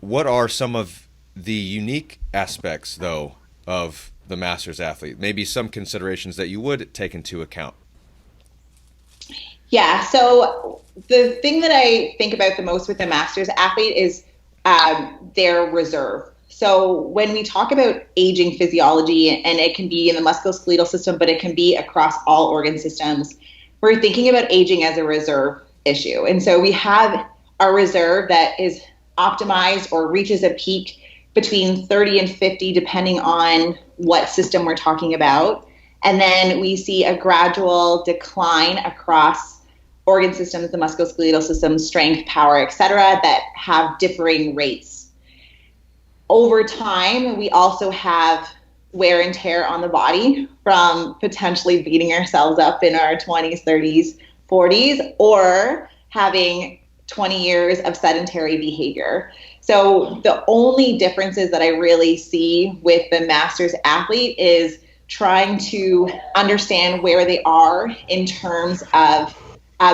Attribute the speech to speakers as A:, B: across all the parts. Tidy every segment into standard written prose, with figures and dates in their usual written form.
A: what are some of the unique aspects, though, of the Masters athlete? Maybe some considerations that you would take into account.
B: Yeah, so the thing that I think about the most with the Masters athlete is their reserve. So when we talk about aging physiology, and it can be in the musculoskeletal system, but it can be across all organ systems, we're thinking about aging as a reserve issue. And so we have our reserve that is optimized or reaches a peak between 30 and 50, depending on what system we're talking about. And then we see a gradual decline across organ systems, the musculoskeletal system, strength, power, et cetera, that have differing rates. Over time, we also have wear and tear on the body from potentially beating ourselves up in our 20s, 30s, 40s, or having 20 years of sedentary behavior. So the only differences that I really see with the Masters athlete is trying to understand where they are in terms of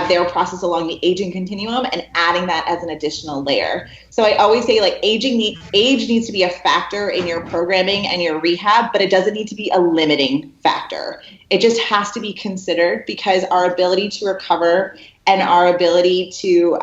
B: their process along the aging continuum and adding that as an additional layer. So I always say, like, age needs to be a factor in your programming and your rehab, but it doesn't need to be a limiting factor. It just has to be considered, because our ability to recover and our ability to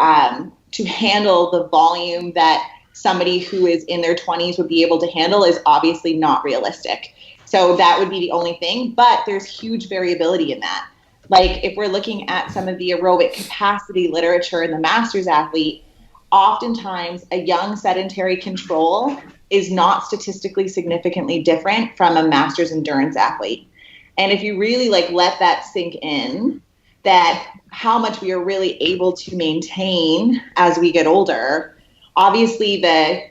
B: handle the volume that somebody who is in their 20s would be able to handle is obviously not realistic. So that would be the only thing, but there's huge variability in that. Like, if we're looking at some of the aerobic capacity literature in the Masters athlete, oftentimes a young sedentary control is not statistically significantly different from a Masters endurance athlete. And if you really let that sink in, that how much we are really able to maintain as we get older, obviously the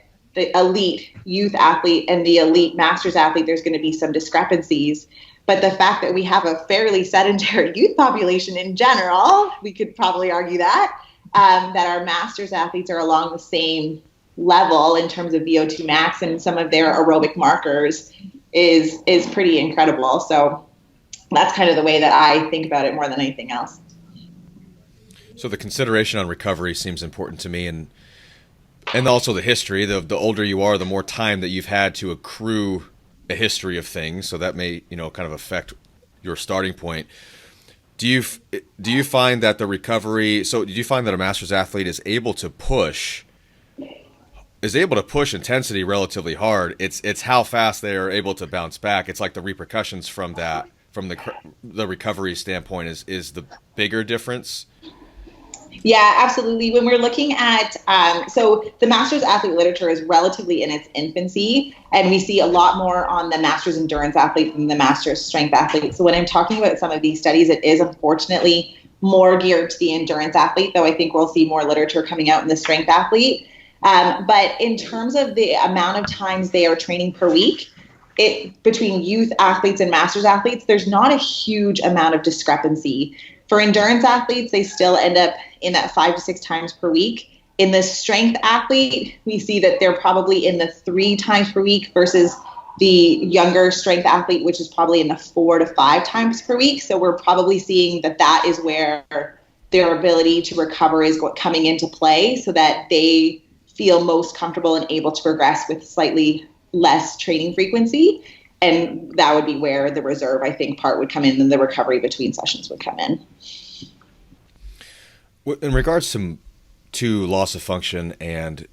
B: elite youth athlete and the elite Masters athlete, there's going to be some discrepancies. But the fact that we have a fairly sedentary youth population in general, we could probably argue that our Masters athletes are along the same level in terms of VO2 max and some of their aerobic markers is pretty incredible. So that's kind of the way that I think about it more than anything else.
A: So the consideration on recovery seems important to me, and also the history. The older you are, the more time that you've had to accrue a history of things, so that may kind of affect your starting point. Do you find that the recovery? So do you find that a Masters athlete is able to push intensity relatively hard? It's how fast they are able to bounce back. It's like the repercussions from that, from the recovery standpoint, is the bigger difference.
B: Yeah, absolutely. When we're looking at, so the Masters athlete literature is relatively in its infancy, and we see a lot more on the Masters endurance athlete than the Masters strength athlete. So when I'm talking about some of these studies, it is unfortunately more geared to the endurance athlete, though I think we'll see more literature coming out in the strength athlete. But in terms of the amount of times they are training per week, between youth athletes and Masters athletes, there's not a huge amount of discrepancy. For endurance athletes, they still end up in that 5 to 6 times per week. In the strength athlete, we see that they're probably in the 3 times per week versus the younger strength athlete, which is probably in the 4 to 5 times per week. So we're probably seeing that is where their ability to recover is coming into play, so that they feel most comfortable and able to progress with slightly less training frequency. And that would be where the reserve, I think, part would come in, and the recovery between sessions would come in.
A: In regards to loss of function and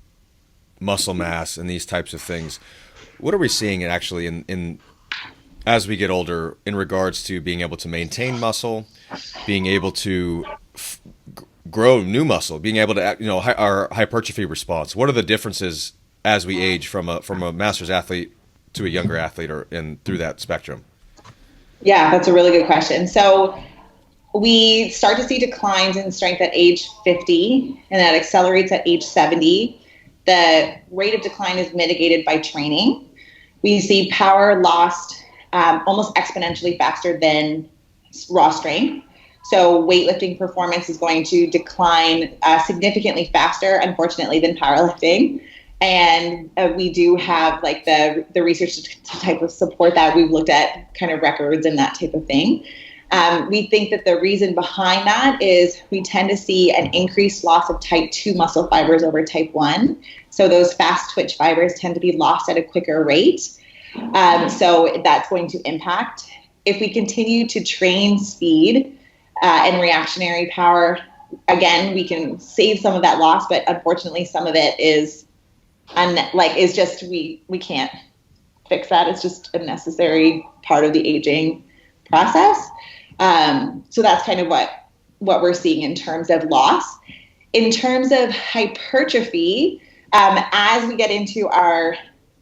A: muscle mass and these types of things, what are we seeing actually in as we get older in regards to being able to maintain muscle, being able to grow new muscle, being able to our hypertrophy response? What are the differences as we age from a Masters athlete to a younger athlete, and through that spectrum?
B: Yeah, that's a really good question. So we start to see declines in strength at age 50, and that accelerates at age 70. The rate of decline is mitigated by training. We see power lost almost exponentially faster than raw strength. So weightlifting performance is going to decline significantly faster, unfortunately, than powerlifting. And we do have the research to type of support that. We've looked at kind of records and that type of thing. We think that the reason behind that is we tend to see an increased loss of type 2 muscle fibers over type 1. So those fast twitch fibers tend to be lost at a quicker rate. So that's going to impact. If we continue to train speed and reactionary power, again, we can save some of that loss, but unfortunately some of it is just we can't fix that. It's just a necessary part of the aging process. So that's kind of what we're seeing in terms of loss. In terms of hypertrophy, as we get into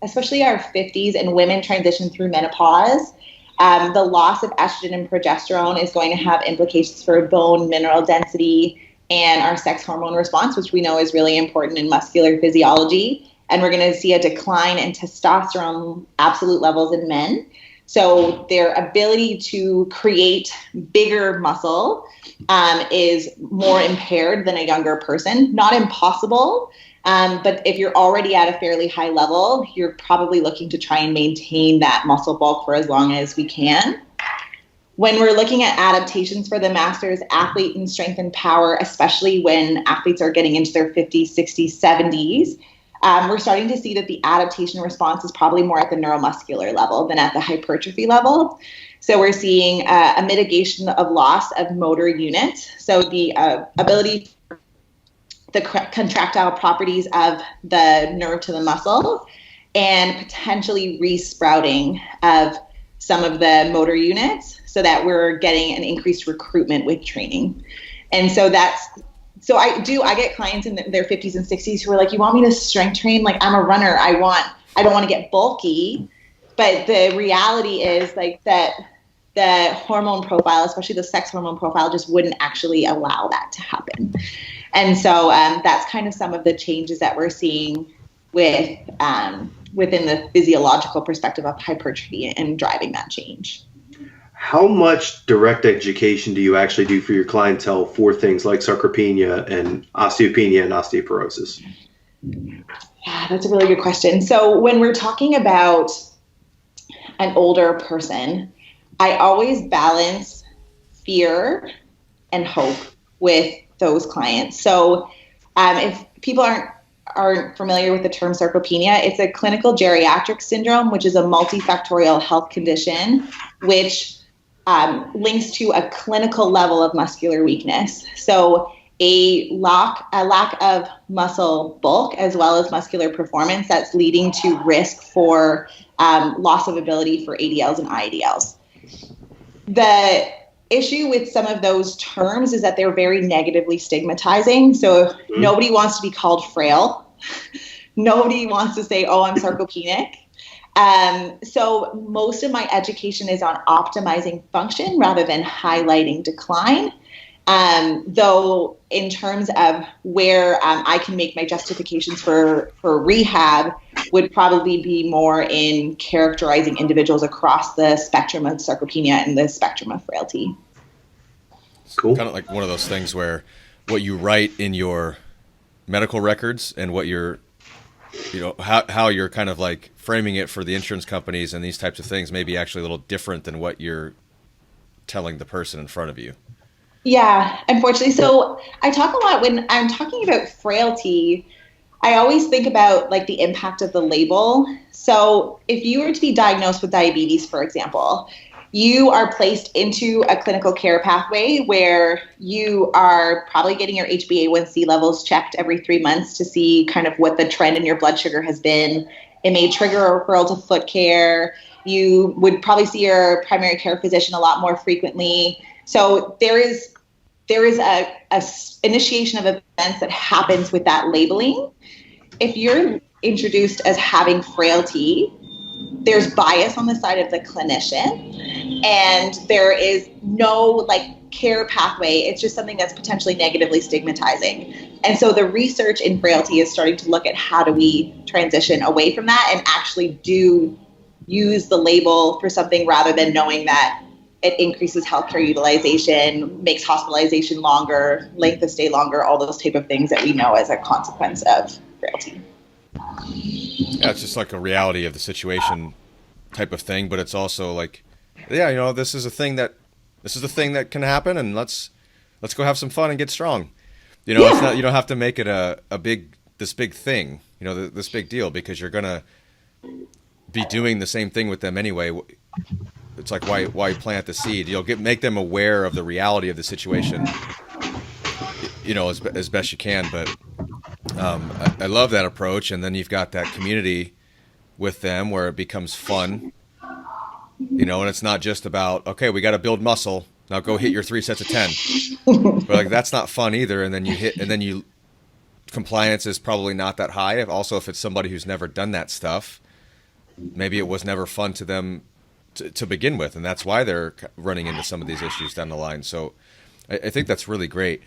B: especially our 50s and women transition through menopause, the loss of estrogen and progesterone is going to have implications for bone mineral density and our sex hormone response, which we know is really important in muscular physiology. And we're going to see a decline in testosterone absolute levels in men. So their ability to create bigger muscle is more impaired than a younger person. Not impossible, but if you're already at a fairly high level, you're probably looking to try and maintain that muscle bulk for as long as we can. When we're looking at adaptations for the masters athlete in strength and power, especially when athletes are getting into their 50s, 60s, 70s, we're starting to see that the adaptation response is probably more at the neuromuscular level than at the hypertrophy level. So we're seeing a mitigation of loss of motor units. So the ability, the contractile properties of the nerve to the muscle, and potentially resprouting of some of the motor units so that we're getting an increased recruitment with training. And so I get clients in their 50s and 60s who are like, you want me to strength train? Like, I'm a runner. I don't want to get bulky. But the reality is like that the hormone profile, especially the sex hormone profile, just wouldn't actually allow that to happen. And so that's kind of some of the changes that we're seeing within the physiological perspective of hypertrophy and driving that change.
C: How much direct education do you actually do for your clientele for things like sarcopenia and osteopenia and osteoporosis?
B: Yeah, that's a really good question. So when we're talking about an older person, I always balance fear and hope with those clients. So if people aren't familiar with the term sarcopenia, it's a clinical geriatric syndrome, which is a multifactorial health condition, which links to a clinical level of muscular weakness. So a lack of muscle bulk as well as muscular performance that's leading to risk for loss of ability for ADLs and IADLs. The issue with some of those terms is that they're very negatively stigmatizing. So nobody wants to be called frail. Nobody wants to say, oh, I'm sarcopenic. So most of my education is on optimizing function rather than highlighting decline. Though in terms of where I can make my justifications for rehab would probably be more in characterizing individuals across the spectrum of sarcopenia and the spectrum of frailty.
A: Cool. Kind of like one of those things where what you write in your medical records and what you're, how you're kind of like framing it for the insurance companies and these types of things may be actually a little different than what you're telling the person in front of you.
B: Yeah, unfortunately. So I talk a lot when I'm talking about frailty. I always think about like the impact of the label. So if you were to be diagnosed with diabetes, for example, you are placed into a clinical care pathway where you are probably getting your HbA1c levels checked every 3 months to see kind of what the trend in your blood sugar has been. It may trigger a referral to foot care. You would probably see your primary care physician a lot more frequently. So there is a initiation of events that happens with that labeling. If you're introduced as having frailty, there's bias on the side of the clinician, and there is no care pathway. It's just something that's potentially negatively stigmatizing. And so the research in frailty is starting to look at how do we transition away from that and actually do use the label for something rather than knowing that it increases healthcare utilization, makes hospitalization longer, length of stay longer, all those type of things that we know as a consequence of frailty.
A: Yeah, it's just like a reality of the situation type of thing, but it's also like, this is a thing that this is the thing that can happen, and let's go have some fun and get strong. You know, it's not, you don't have to make it this big thing, you know, this big deal, because you're gonna be doing the same thing with them anyway. It's like, why plant the seed? You'll make them aware of the reality of the situation, you know, as best you can. But I love that approach. And then you've got that community with them where it becomes fun, you know, and it's not just about, okay, we got to build muscle. Now go hit your 3 sets of 10. But like, that's not fun either. And then compliance is probably not that high. Also, if it's somebody who's never done that stuff, maybe it was never fun to them to begin with. And that's why they're running into some of these issues down the line. So I think that's really great.